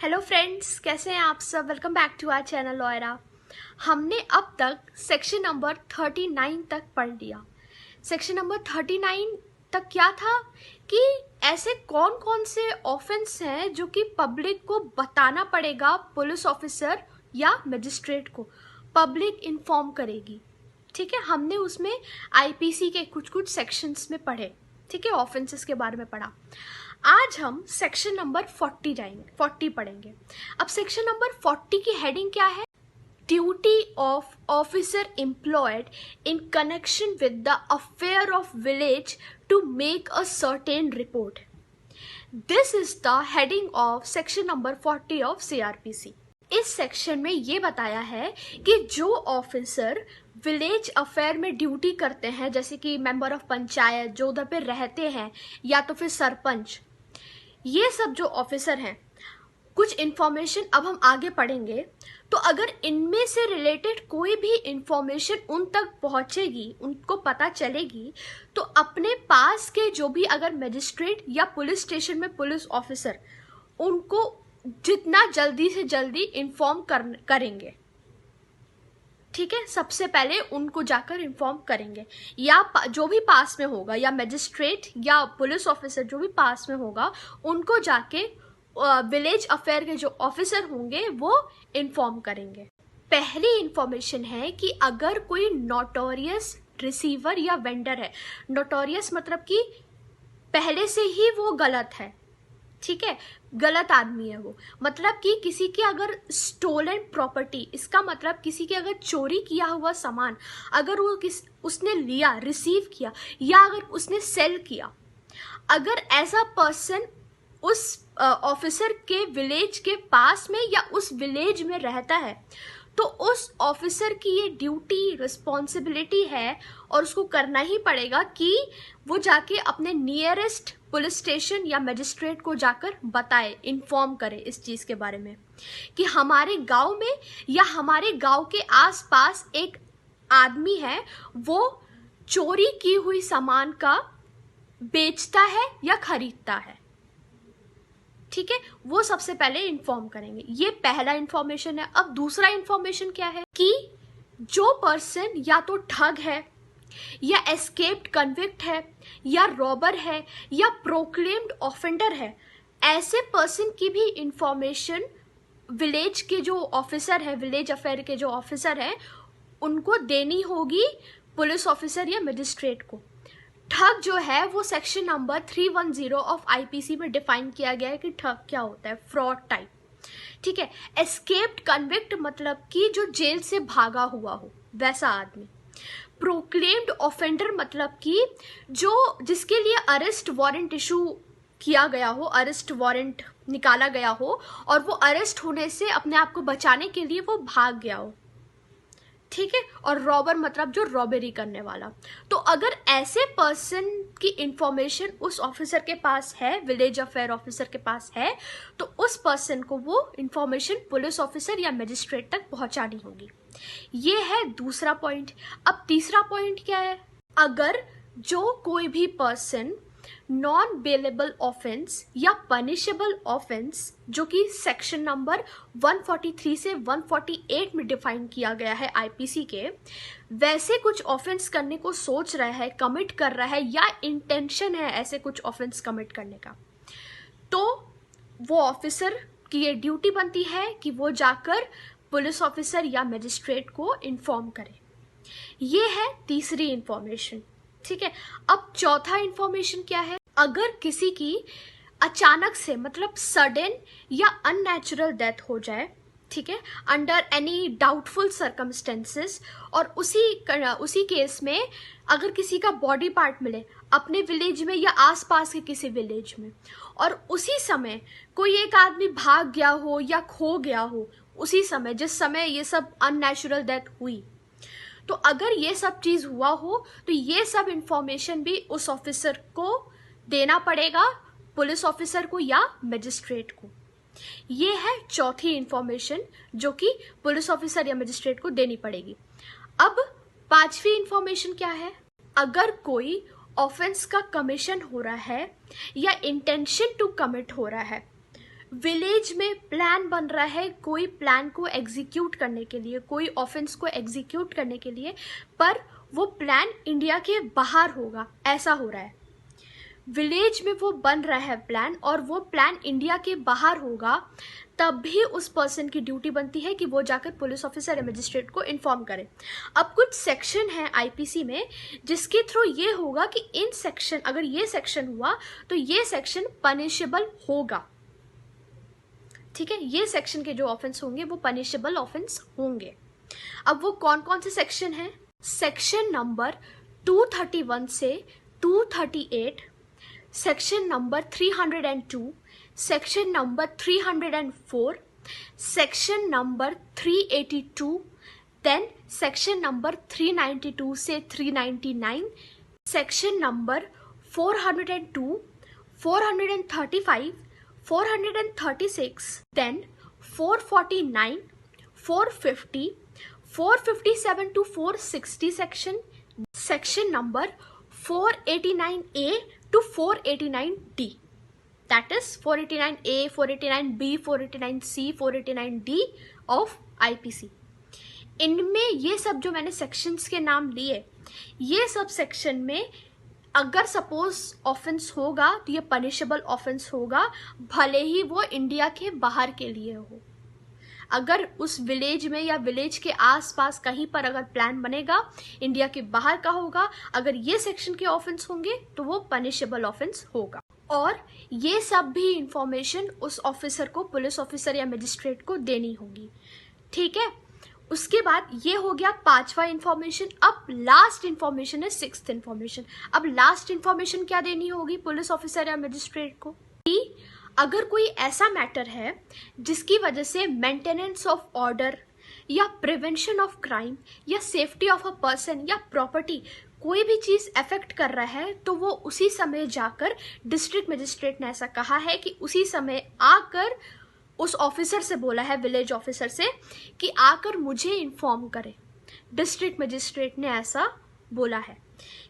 Hello friends, कैसे हैं आप सब। Welcome back to our channel लॉयरा। हमने अब तक सेक्शन नंबर 39 तक पढ़ लिया। सेक्शन नंबर 39 तक क्या था कि ऐसे कौन कौन से ऑफेंस हैं जो कि पब्लिक को बताना पड़ेगा, पुलिस ऑफिसर या मजिस्ट्रेट को पब्लिक इन्फॉर्म करेगी। ठीक है, हमने उसमें आईपीसी के कुछ कुछ सेक्शंस में पढ़े। ठीक है, ऑफेंसेस के बारे में पढ़ा। आज हम सेक्शन नंबर 40 पढ़ेंगे। अब सेक्शन नंबर 40 की हेडिंग क्या है? Duty of officer employed in connection with the affair of village to make a certain report. This is the heading of section number 40 of CrPC. इस सेक्शन में ये बताया है कि जो ऑफिसर विलेज अफेयर में ड्यूटी करते हैं, जैसे कि मेंबर ऑफ पंचायत जो उधर पे रहते हैं, या तो फिर सरपंच, ये सब जो ऑफिसर हैं, कुछ इंफॉर्मेशन अब हम आगे पढ़ेंगे। तो अगर इनमें से रिलेटेड कोई भी इंफॉर्मेशन उन तक पहुंचेगी, उनको पता चलेगी, तो अपने पास के जो भी अगर मजिस्ट्रेट या पुलिस स्टेशन में पुलिस ऑफिसर, उनको जितना जल्दी से जल्दी इन्फॉर्म करेंगे। ठीक है, सबसे पहले उनको जाकर इन्फॉर्म करेंगे, या जो भी पास में होगा, या मजिस्ट्रेट या पुलिस ऑफिसर जो भी पास में होगा, उनको जाके विलेज अफेयर के जो ऑफिसर होंगे वो इन्फॉर्म करेंगे। पहली इंफॉर्मेशन है कि अगर कोई नोटोरियस रिसीवर या वेंडर है, नोटोरियस मतलब कि पहले से ही वो गलत है, ठीक है, गलत आदमी है वो, मतलब कि किसी की अगर स्टोलन प्रॉपर्टी, इसका मतलब किसी के अगर चोरी किया हुआ सामान अगर वो उसने लिया, रिसीव किया, या अगर उसने सेल किया, अगर एज अ पर्सन उस ऑफिसर के विलेज के पास में या उस विलेज में रहता है, तो उस ऑफिसर की ये ड्यूटी, रिस्पॉन्सिबिलिटी है और उसको करना ही पड़ेगा कि वो जाके अपने नियरेस्ट पुलिस स्टेशन या मजिस्ट्रेट को जाकर बताए, इन्फॉर्म करे इस चीज़ के बारे में कि हमारे गांव में या हमारे गांव के आसपास एक आदमी है, वो चोरी की हुई सामान का बेचता है या खरीदता है। ठीक है, वो सबसे पहले इन्फॉर्म करेंगे। ये पहला इंफॉर्मेशन है। अब दूसरा इंफॉर्मेशन क्या है कि जो पर्सन या तो ठग है, या एस्केप्ड कन्विक्ट है, या रॉबर है, या प्रोक्लेम्ड ऑफेंडर है, ऐसे पर्सन की भी इंफॉर्मेशन विलेज के जो ऑफिसर है, विलेज अफेयर के जो ऑफिसर है, उनको देनी होगी पुलिस ऑफिसर या मजिस्ट्रेट को। ठग जो है वो सेक्शन नंबर 310 ऑफ आईपीसी में डिफाइन किया गया है कि ठग क्या होता है, फ्रॉड टाइप। ठीक है, एस्केप्ड कन्विक्ट मतलब कि जो जेल से भागा हुआ हो वैसा आदमी। प्रोक्लेम्ड ऑफेंडर मतलब कि जो जिसके लिए अरेस्ट वारंट इशू किया गया हो, अरेस्ट वारंट निकाला गया हो और वो अरेस्ट होने से अपने आप को बचाने के लिए वो भाग गया हो। ठीक है, और रॉबर मतलब जो रॉबरी करने वाला। तो अगर ऐसे पर्सन की इंफॉर्मेशन उस ऑफिसर के पास है, विलेज अफेयर ऑफिसर के पास है, तो उस पर्सन को वो इंफॉर्मेशन पुलिस ऑफिसर या मजिस्ट्रेट तक पहुंचानी होगी। ये है दूसरा पॉइंट। अब तीसरा पॉइंट क्या है? अगर जो कोई भी पर्सन नॉन बेलेबल ऑफेंस या पनिशेबल ऑफेंस, जो कि सेक्शन नंबर 143 से 148 में डिफाइन किया गया है आईपीसी के, वैसे कुछ ऑफेंस करने को सोच रहा है, कमिट कर रहा है, या इंटेंशन है ऐसे कुछ ऑफेंस कमिट करने का, तो वो ऑफिसर की ये ड्यूटी बनती है कि वो जाकर पुलिस ऑफिसर या मजिस्ट्रेट को इन्फॉर्म करे। ये है तीसरी इंफॉर्मेशन। ठीक है, अब चौथा इंफॉर्मेशन क्या है? अगर किसी की अचानक से मतलब सडन या अननेचुरल डेथ हो जाए, ठीक है, अंडर एनी डाउटफुल सर्कमस्टेंसेस, और उसी केस में अगर किसी का बॉडी पार्ट मिले अपने विलेज में या आसपास के किसी विलेज में, और उसी समय कोई एक आदमी भाग गया हो या खो गया हो, उसी समय जिस समय ये सब अननेचुरल डेथ हुई, तो अगर ये सब चीज हुआ हो तो ये सब इंफॉर्मेशन भी उस ऑफिसर को देना पड़ेगा, पुलिस ऑफिसर को या मजिस्ट्रेट को। ये है चौथी इंफॉर्मेशन जो कि पुलिस ऑफिसर या मजिस्ट्रेट को देनी पड़ेगी। अब पांचवी इंफॉर्मेशन क्या है? अगर कोई ऑफेंस का कमीशन हो रहा है या इंटेंशन टू कमिट हो रहा है विलेज में प्लान बन रहा है कोई प्लान को एग्जीक्यूट करने के लिए, कोई ऑफेंस को एग्जीक्यूट करने के लिए, पर वो प्लान इंडिया के बाहर होगा, ऐसा हो रहा है। विलेज में वो बन रहा है प्लान और वो प्लान इंडिया के बाहर होगा, तब भी उस पर्सन की ड्यूटी बनती है कि वो जाकर पुलिस ऑफिसर या मजिस्ट्रेट को इन्फॉर्म करे। अब कुछ सेक्शन है आईपीसी में जिसके थ्रू ये होगा कि इन सेक्शन, अगर ये सेक्शन हुआ तो ये सेक्शन पनिशेबल होगा। ठीक है, ये सेक्शन के जो ऑफेंस होंगे वो पनिशेबल ऑफेंस होंगे। अब वो कौन कौन से सेक्शन हैं? सेक्शन नंबर 231 से 238, section number 302, section number 304, section number 382, then section number 392 से 399, section number 402, 435, 436, then 449, 450, 457 to 460 section number 489A to 489D, that is 489A, 489B, 489C, 489D of IPC। इनमें ये सब जो मैंने सेक्शंस के नाम लिए, ये सब सेक्शन में अगर सपोज ऑफेंस होगा तो ये पनिशेबल ऑफेंस होगा, भले ही वो इंडिया के बाहर के लिए हो। अगर उस विलेज में या विलेज के आसपास कहीं पर अगर प्लान बनेगा, इंडिया के बाहर का होगा, अगर ये सेक्शन के ऑफेंस होंगे तो वो पनिशेबल ऑफेंस होगा। और ये सब भी इंफॉर्मेशन उस ऑफिसर को, पुलिस ऑफिसर या मजिस्ट्रेट को देनी होगी। ठीक है, उसके बाद ये हो गया 5वां इंफॉर्मेशन। अब लास्ट इंफॉर्मेशन है 6th इंफॉर्मेशन। अब लास्ट इंफॉर्मेशन क्या देनी होगी पुलिस ऑफिसर या मजिस्ट्रेट को? कि अगर कोई ऐसा मैटर है जिसकी वजह से मेंटेनेंस ऑफ ऑर्डर या प्रिवेंशन ऑफ क्राइम या सेफ्टी ऑफ अ पर्सन या प्रॉपर्टी कोई भी चीज़ अफेक्ट कर रहा है, तो वो उसी समय जाकर, डिस्ट्रिक्ट मजिस्ट्रेट ने ऐसा कहा है कि उसी समय आकर उस ऑफिसर से बोला है, विलेज ऑफिसर से, कि आकर मुझे इन्फॉर्म करे। डिस्ट्रिक्ट मजिस्ट्रेट ने ऐसा बोला है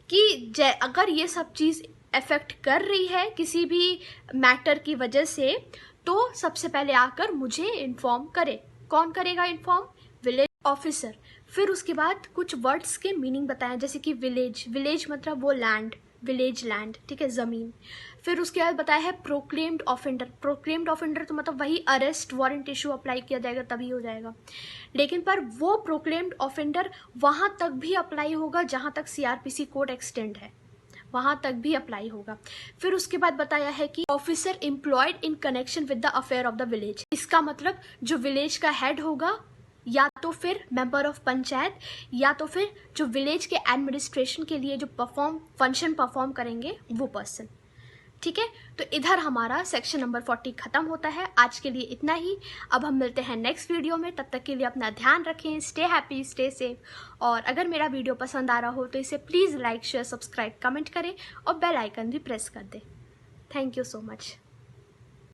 कि अगर ये सब चीज़ अफेक्ट कर रही है किसी भी मैटर की वजह से, तो सबसे पहले आकर मुझे इन्फॉर्म करे। कौन करेगा इन्फॉर्म? Village officer. फिर उसके बाद कुछ वर्ड्स के मीनिंग बताएं, जैसे कि विलेज, विलेज मतलब वो लैंड, विलेज लैंड, ठीक है, ज़मीन। फिर उसके बाद बताया है प्रोक्लेम्ड ऑफेंडर। प्रोक्लेम्ड ऑफेंडर तो मतलब वही अरेस्ट वारंट इशू अप्लाई किया जाएगा तभी हो जाएगा, लेकिन पर वो प्रोक्लेम्ड ऑफेंडर वहाँ तक भी अप्लाई होगा जहाँ तक सीआरपीसी कोड एक्सटेंड है, वहाँ तक भी अप्लाई होगा। फिर उसके बाद बताया है कि officer employed in connection with the affair of the village. इसका मतलब जो विलेज का हेड होगा, या तो फिर मेंबर ऑफ पंचायत, या तो फिर जो विलेज के एडमिनिस्ट्रेशन के लिए जो फंक्शन परफॉर्म करेंगे वो पर्सन। ठीक है, तो इधर हमारा सेक्शन नंबर 40 खत्म होता है। आज के लिए इतना ही। अब हम मिलते हैं नेक्स्ट वीडियो में, तब तक के लिए अपना ध्यान रखें, स्टे हैप्पी, स्टे सेफ। और अगर मेरा वीडियो पसंद आ रहा हो तो इसे please like, share, subscribe, comment करें और बेल आइकन भी प्रेस कर दें। Thank you so much.